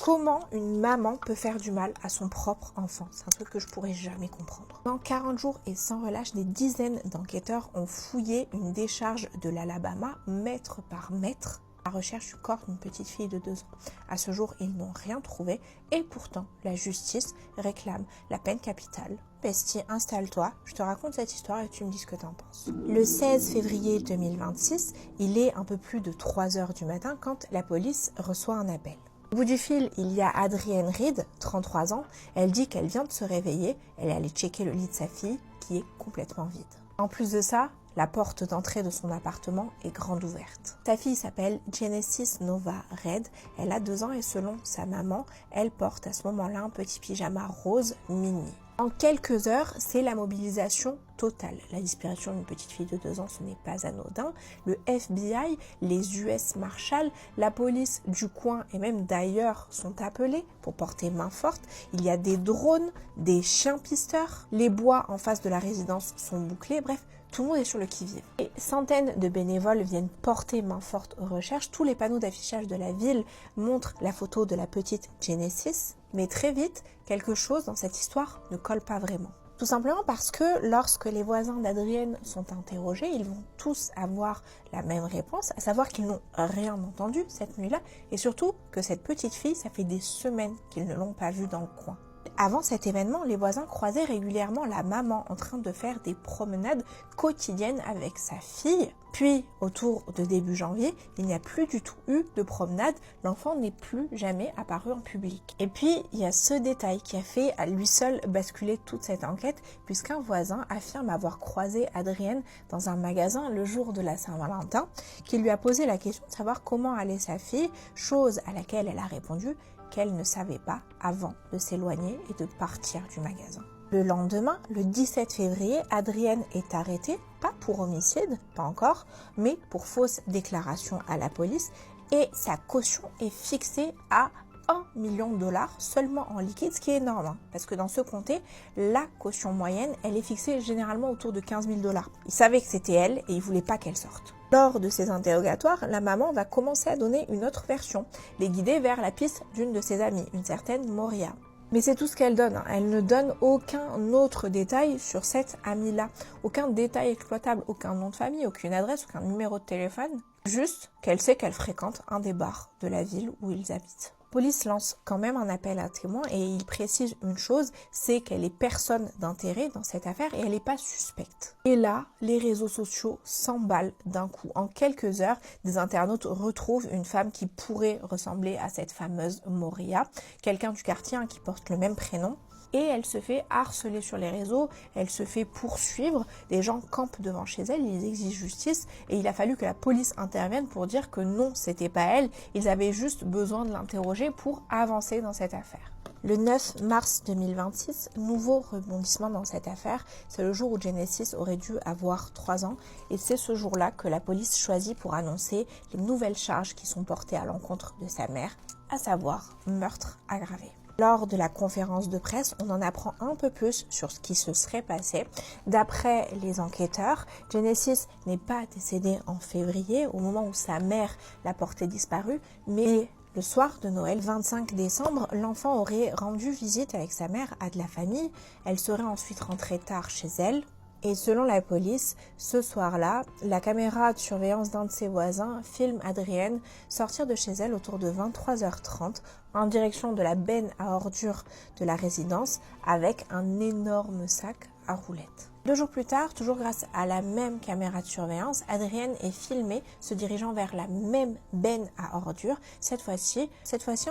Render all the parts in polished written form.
Comment une maman peut faire du mal à son propre enfant? C'est un truc que je pourrais jamais comprendre. Dans 40 jours et sans relâche, des dizaines d'enquêteurs ont fouillé une décharge de l'Alabama, mètre par mètre, à la recherche du corps d'une petite fille de 2 ans. À ce jour, ils n'ont rien trouvé et pourtant, la justice réclame la peine capitale. Bestie, installe-toi, je te raconte cette histoire et tu me dis ce que t'en penses. Le 16 février 2026, il est un peu plus de 3 heures du matin quand la police reçoit un appel. Au bout du fil, il y a Adrienne Reed, 33 ans. Elle dit qu'elle vient de se réveiller. Elle est allée checker le lit de sa fille, qui est complètement vide. En plus de ça, la porte d'entrée de son appartement est grande ouverte. Sa fille s'appelle Genesis Nova Reed. Elle a 2 ans et selon sa maman, elle porte à ce moment-là un petit pyjama rose mini. En quelques heures, c'est la mobilisation totale. La disparition d'une petite fille de 2 ans, ce n'est pas anodin. Le FBI, les US Marshals, la police du coin et même d'ailleurs sont appelés pour porter main forte. Il y a des drones, des chiens pisteurs. Les bois en face de la résidence sont bouclés. Bref, tout le monde est sur le qui-vive. Et centaines de bénévoles viennent porter main forte aux recherches. Tous les panneaux d'affichage de la ville montrent la photo de la petite Genesis. Mais très vite, quelque chose dans cette histoire ne colle pas vraiment. Tout simplement parce que lorsque les voisins d'Adrienne sont interrogés, ils vont tous avoir la même réponse, à savoir qu'ils n'ont rien entendu cette nuit-là et surtout que cette petite fille, ça fait des semaines qu'ils ne l'ont pas vue dans le coin. Avant cet événement, les voisins croisaient régulièrement la maman en train de faire des promenades quotidiennes avec sa fille. Puis, autour de début janvier, il n'y a plus du tout eu de promenade. L'enfant n'est plus jamais apparu en public. Et puis, il y a ce détail qui a fait à lui seul basculer toute cette enquête, puisqu'un voisin affirme avoir croisé Adrienne dans un magasin le jour de la Saint-Valentin, qui lui a posé la question de savoir comment allait sa fille, chose à laquelle elle a répondu qu'elle ne savait pas avant de s'éloigner et de partir du magasin. Le lendemain, le 17 février, Adrienne est arrêtée, pas pour homicide, pas encore, mais pour fausse déclaration à la police et sa caution est fixée à 1 million de dollars seulement en liquide, ce qui est énorme, hein, parce que dans ce comté, la caution moyenne, elle est fixée généralement autour de 15 000 dollars. Il savait que c'était elle et il voulait pas qu'elle sorte. Lors de ces interrogatoires, la maman va commencer à donner une autre version, les guider vers la piste d'une de ses amies, une certaine Moria. Mais c'est tout ce qu'elle donne, hein. Elle ne donne aucun autre détail sur cette amie-là, aucun détail exploitable, aucun nom de famille, aucune adresse, aucun numéro de téléphone, juste qu'elle sait qu'elle fréquente un des bars de la ville où ils habitent. La police lance quand même un appel à témoins et il précise une chose, c'est qu'elle est personne d'intérêt dans cette affaire et elle n'est pas suspecte. Et là, les réseaux sociaux s'emballent d'un coup. En quelques heures, des internautes retrouvent une femme qui pourrait ressembler à cette fameuse Moria, quelqu'un du quartier hein, qui porte le même prénom. Et elle se fait harceler sur les réseaux, elle se fait poursuivre, des gens campent devant chez elle, ils exigent justice et il a fallu que la police intervienne pour dire que non, c'était pas elle, ils avaient juste besoin de l'interroger pour avancer dans cette affaire. Le 9 mars 2026, nouveau rebondissement dans cette affaire, c'est le jour où Genesis aurait dû avoir 3 ans et c'est ce jour-là que la police choisit pour annoncer les nouvelles charges qui sont portées à l'encontre de sa mère, à savoir meurtre aggravé. Lors de la conférence de presse, on en apprend un peu plus sur ce qui se serait passé. D'après les enquêteurs, Genesis n'est pas décédée en février, au moment où sa mère l'a portée disparue, mais le soir de Noël, 25 décembre, l'enfant aurait rendu visite avec sa mère à de la famille. Elle serait ensuite rentrée tard chez elle. Et selon la police, ce soir-là, la caméra de surveillance d'un de ses voisins filme Adrienne sortir de chez elle autour de 23h30 en direction de la benne à ordures de la résidence avec un énorme sac à roulettes. 2 jours plus tard, toujours grâce à la même caméra de surveillance, Adrienne est filmée se dirigeant vers la même benne à ordures, cette fois-ci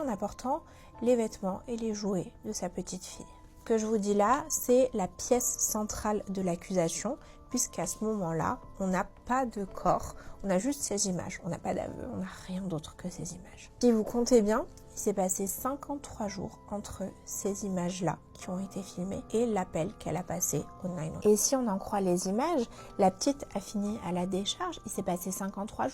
en apportant les vêtements et les jouets de sa petite fille. Ce que je vous dis là, c'est la pièce centrale de l'accusation, puisqu'à ce moment-là, on n'a pas de corps, on a juste ces images, on n'a pas d'aveu, on n'a rien d'autre que ces images. Si vous comptez bien, il s'est passé 53 jours entre ces images-là qui ont été filmées et l'appel qu'elle a passé au 911. Et si on en croit les images, la petite a fini à la décharge, il s'est passé 53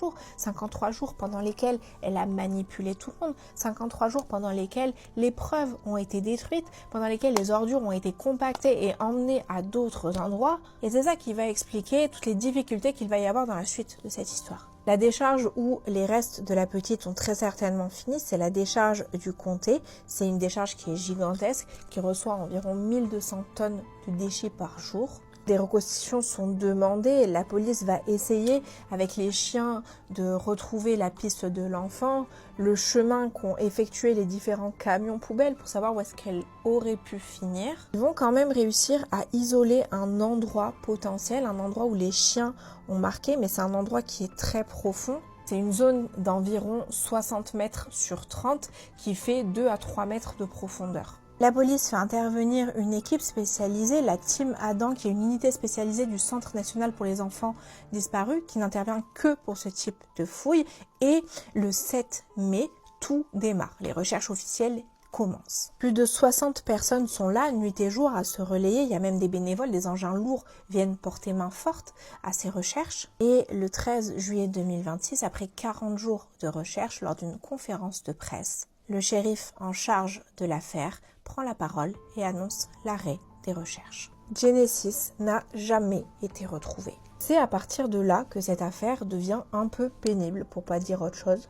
jours pendant lesquels elle a manipulé tout le monde, 53 jours pendant lesquels les preuves ont été détruites, pendant lesquels les ordures ont été compactées et emmenées à d'autres endroits. Et c'est ça qui va expliquer toutes les difficultés qu'il va y avoir dans la suite de cette histoire. La décharge où les restes de la petite ont très certainement fini, c'est la décharge du comté. C'est une décharge qui est gigantesque, qui reçoit environ 1200 tonnes de déchets par jour. Des reconstitutions sont demandées, la police va essayer avec les chiens de retrouver la piste de l'enfant, le chemin qu'ont effectué les différents camions poubelles pour savoir où est-ce qu'elle aurait pu finir. Ils vont quand même réussir à isoler un endroit potentiel, un endroit où les chiens ont marqué, mais c'est un endroit qui est très profond. C'est une zone d'environ 60 mètres sur 30 qui fait 2 à 3 mètres de profondeur. La police fait intervenir une équipe spécialisée, la Team Adam, qui est une unité spécialisée du Centre national pour les enfants disparus, qui n'intervient que pour ce type de fouilles. Et le 7 mai, tout démarre. Les recherches officielles commencent. Plus de 60 personnes sont là, nuit et jour, à se relayer. Il y a même des bénévoles, des engins lourds viennent porter main forte à ces recherches. Et le 13 juillet 2026, après 40 jours de recherche, lors d'une conférence de presse, le shérif en charge de l'affaire prend la parole et annonce l'arrêt des recherches. Genesis n'a jamais été retrouvée. C'est à partir de là que cette affaire devient un peu pénible, pour pas dire autre chose.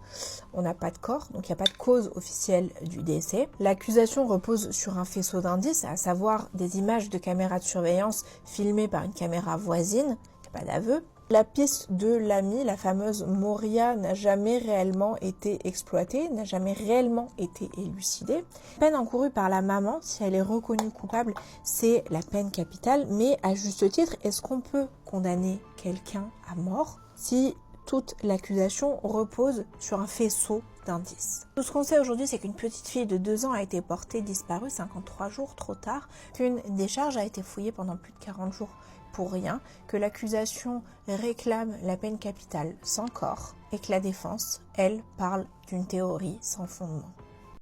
On n'a pas de corps, donc il n'y a pas de cause officielle du décès. L'accusation repose sur un faisceau d'indices, à savoir des images de caméras de surveillance filmées par une caméra voisine. Il n'y a pas d'aveu. La piste de l'amie, la fameuse Moria, n'a jamais réellement été exploitée, n'a jamais réellement été élucidée. La peine encourue par la maman, si elle est reconnue coupable, c'est la peine capitale. Mais à juste titre, est-ce qu'on peut condamner quelqu'un à mort si toute l'accusation repose sur un faisceau d'indices? Tout ce qu'on sait aujourd'hui, c'est qu'une petite fille de 2 ans a été portée disparue 53 jours trop tard, qu'une décharge a été fouillée pendant plus de 40 jours pour rien, que l'accusation réclame la peine capitale sans corps et que la défense, elle, parle d'une théorie sans fondement.